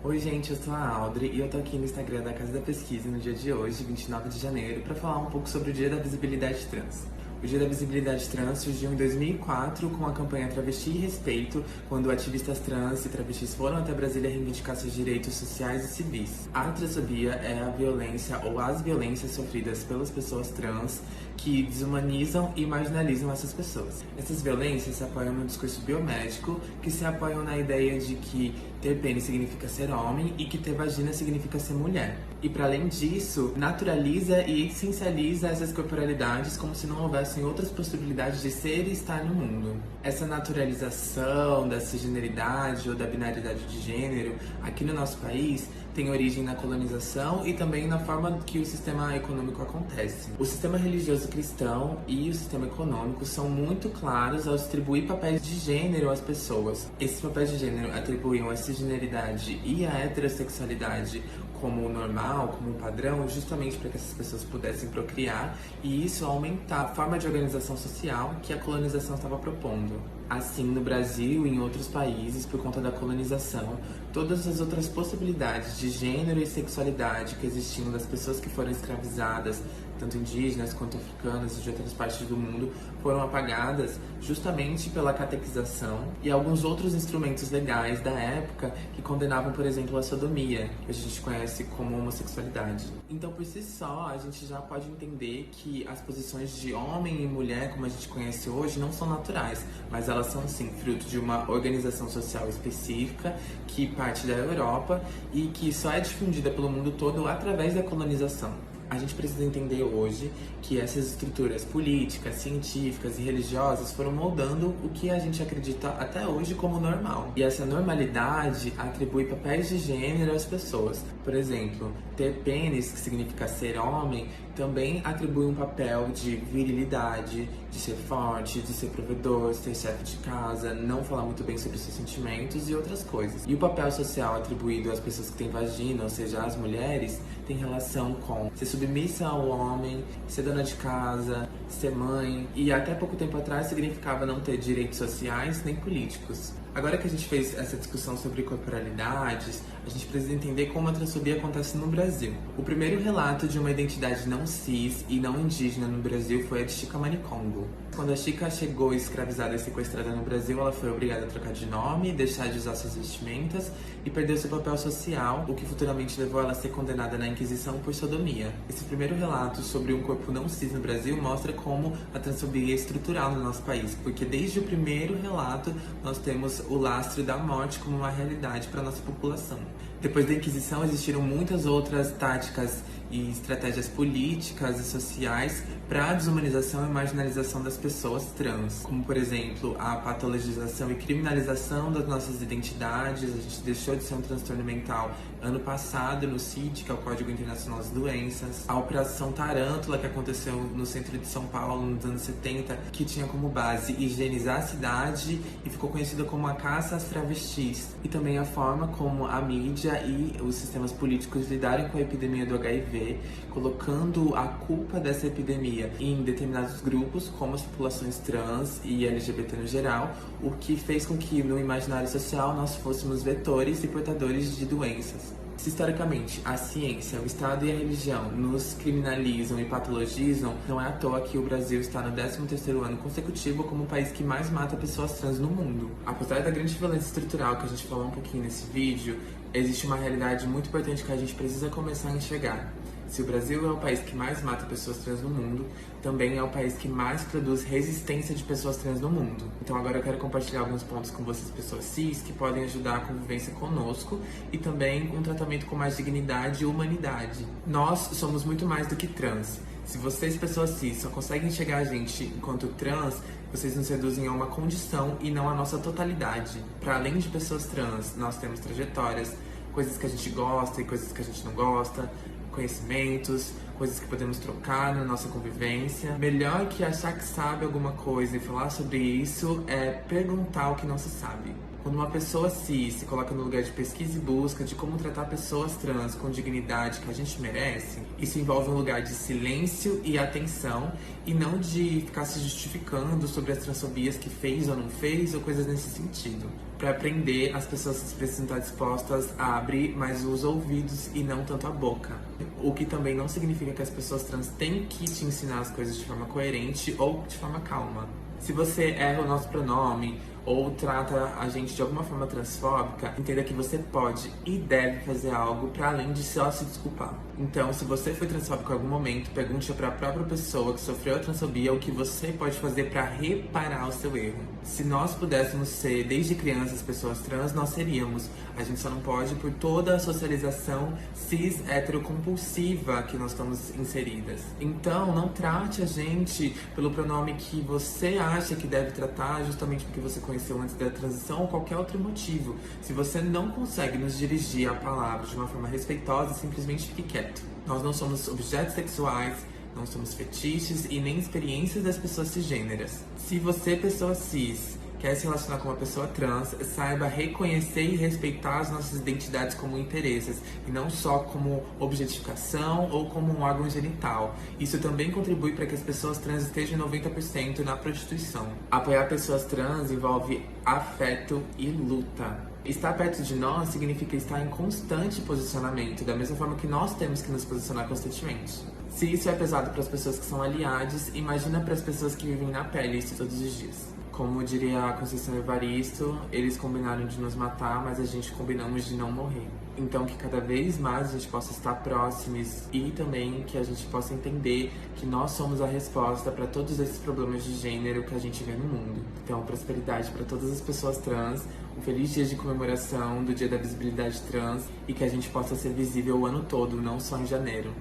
Oi gente, eu sou a Audrey e eu tô aqui no Instagram da Casa da Pesquisa no dia de hoje, 29 de janeiro, para falar um pouco sobre o Dia da Visibilidade Trans. O Dia da Visibilidade Trans surgiu em 2004 com a campanha Travesti e Respeito, quando ativistas trans e travestis foram até Brasília reivindicar seus direitos sociais e civis. A transfobia é a violência ou as violências sofridas pelas pessoas trans que desumanizam e marginalizam essas pessoas. Essas violências se apoiam no discurso biomédico, que se apoiam na ideia de que ter pênis significa ser homem e que ter vagina significa ser mulher. E para além disso, naturaliza e essencializa essas corporalidades como se não houvessem outras possibilidades de ser e estar no mundo. Essa naturalização da cisgeneridade ou da binaridade de gênero aqui no nosso país tem origem na colonização e também na forma que o sistema econômico acontece. O sistema religioso cristão e o sistema econômico são muito claros ao distribuir papéis de gênero às pessoas. Esses papéis de gênero atribuíam a cisgeneridade e a heterossexualidade como normal, como padrão, justamente para que essas pessoas pudessem procriar e isso aumentar a forma de organização social que a colonização estava propondo. Assim, no Brasil e em outros países, por conta da colonização, todas as outras possibilidades de gênero e sexualidade que existiam das pessoas que foram escravizadas, tanto indígenas quanto africanas e de outras partes do mundo, foram apagadas justamente pela catequização e alguns outros instrumentos legais da época que condenavam, por exemplo, a sodomia, que a gente conhece como homossexualidade. Então, por si só, a gente já pode entender que as posições de homem e mulher, como a gente conhece hoje, não são naturais, mas elas são, sim, fruto de uma organização social específica que parte da Europa e que só é difundida pelo mundo todo através da colonização. A gente precisa entender hoje que essas estruturas políticas, científicas e religiosas foram moldando o que a gente acredita até hoje como normal. E essa normalidade atribui papéis de gênero às pessoas. Por exemplo, ter pênis, que significa ser homem, também atribui um papel de virilidade, de ser forte, de ser provedor, ser chefe de casa, não falar muito bem sobre seus sentimentos e outras coisas. E o papel social atribuído às pessoas que têm vagina, ou seja, às mulheres, tem relação com ser submissa ao homem, ser dona de casa, ser mãe, e até pouco tempo atrás significava não ter direitos sociais nem políticos. Agora que a gente fez essa discussão sobre corporalidades, a gente precisa entender como a transfobia acontece no Brasil. O primeiro relato de uma identidade não cis e não indígena no Brasil foi a de Chica Manicongo. Quando a Chica chegou escravizada e sequestrada no Brasil, ela foi obrigada a trocar de nome, deixar de usar suas vestimentas e perdeu seu papel social, o que futuramente levou ela a ser condenada na Inquisição por sodomia. Esse primeiro relato sobre um corpo não cis no Brasil mostra como a transfobia é estrutural no nosso país, porque desde o primeiro relato nós temos o lastro da morte como uma realidade para a nossa população. Depois da Inquisição existiram muitas outras táticas e estratégias políticas e sociais para a desumanização e marginalização das pessoas trans, como por exemplo a patologização e criminalização das nossas identidades. A gente deixou de ser um transtorno mental ano passado no CID, que é o Código Internacional das Doenças, a Operação Tarântula, que aconteceu no centro de São Paulo nos anos 70, que tinha como base higienizar a cidade e ficou conhecida como a caça às travestis, e também a forma como a mídia e os sistemas políticos lidaram com a epidemia do HIV, colocando a culpa dessa epidemia em determinados grupos, como as populações trans e LGBT no geral, o que fez com que no imaginário social nós fôssemos vetores e portadores de doenças. Se historicamente a ciência, o Estado e a religião nos criminalizam e patologizam, não é à toa que o Brasil está no 13º ano consecutivo como o país que mais mata pessoas trans no mundo. Apesar da grande violência estrutural que a gente falou um pouquinho nesse vídeo, existe uma realidade muito importante que a gente precisa começar a enxergar. Se o Brasil é o país que mais mata pessoas trans no mundo, também é o país que mais produz resistência de pessoas trans no mundo. Então agora eu quero compartilhar alguns pontos com vocês, pessoas cis, que podem ajudar a convivência conosco e também um tratamento com mais dignidade e humanidade. Nós somos muito mais do que trans. Se vocês, pessoas cis, só conseguem enxergar a gente enquanto trans, vocês nos reduzem a uma condição e não a nossa totalidade. Para além de pessoas trans, nós temos trajetórias, coisas que a gente gosta e coisas que a gente não gosta, conhecimentos, coisas que podemos trocar na nossa convivência. Melhor que achar que sabe alguma coisa e falar sobre isso é perguntar o que não se sabe. Quando uma pessoa cis se coloca no lugar de pesquisa e busca de como tratar pessoas trans com dignidade que a gente merece, isso envolve um lugar de silêncio e atenção e não de ficar se justificando sobre as transfobias que fez ou não fez ou coisas nesse sentido. Para aprender, as pessoas precisam estar dispostas a abrir mais os ouvidos e não tanto a boca. O que também não significa que as pessoas trans têm que te ensinar as coisas de forma coerente ou de forma calma. Se você erra o nosso pronome ou trata a gente de alguma forma transfóbica, entenda que você pode e deve fazer algo para além de só se desculpar. Então, se você foi transfóbico em algum momento, pergunte para a própria pessoa que sofreu a transfobia o que você pode fazer para reparar o seu erro. Se nós pudéssemos ser, desde crianças, pessoas trans, nós seríamos. A gente só não pode por toda a socialização cis heterocompulsiva que nós estamos inseridas. Então, não trate a gente pelo pronome que você acha que deve tratar, justamente porque você conheceu antes da transição ou qualquer outro motivo. Se você não consegue nos dirigir a palavra de uma forma respeitosa, simplesmente fique quieto. Nós não somos objetos sexuais, não somos fetiches e nem experiências das pessoas cisgêneras. Se você, pessoa cis, quer se relacionar com uma pessoa trans, saiba reconhecer e respeitar as nossas identidades como interesses, e não só como objetificação ou como um órgão genital. Isso também contribui para que as pessoas trans estejam 90% na prostituição. Apoiar pessoas trans envolve afeto e luta. Estar perto de nós significa estar em constante posicionamento, da mesma forma que nós temos que nos posicionar constantemente. Se isso é pesado para as pessoas que são aliadas, imagina para as pessoas que vivem na pele isso todos os dias. Como diria a Conceição Evaristo, eles combinaram de nos matar, mas a gente combinamos de não morrer. Então que cada vez mais a gente possa estar próximos e também que a gente possa entender que nós somos a resposta para todos esses problemas de gênero que a gente vê no mundo. Então, prosperidade para todas as pessoas trans, um feliz dia de comemoração do Dia da Visibilidade Trans e que a gente possa ser visível o ano todo, não só em janeiro.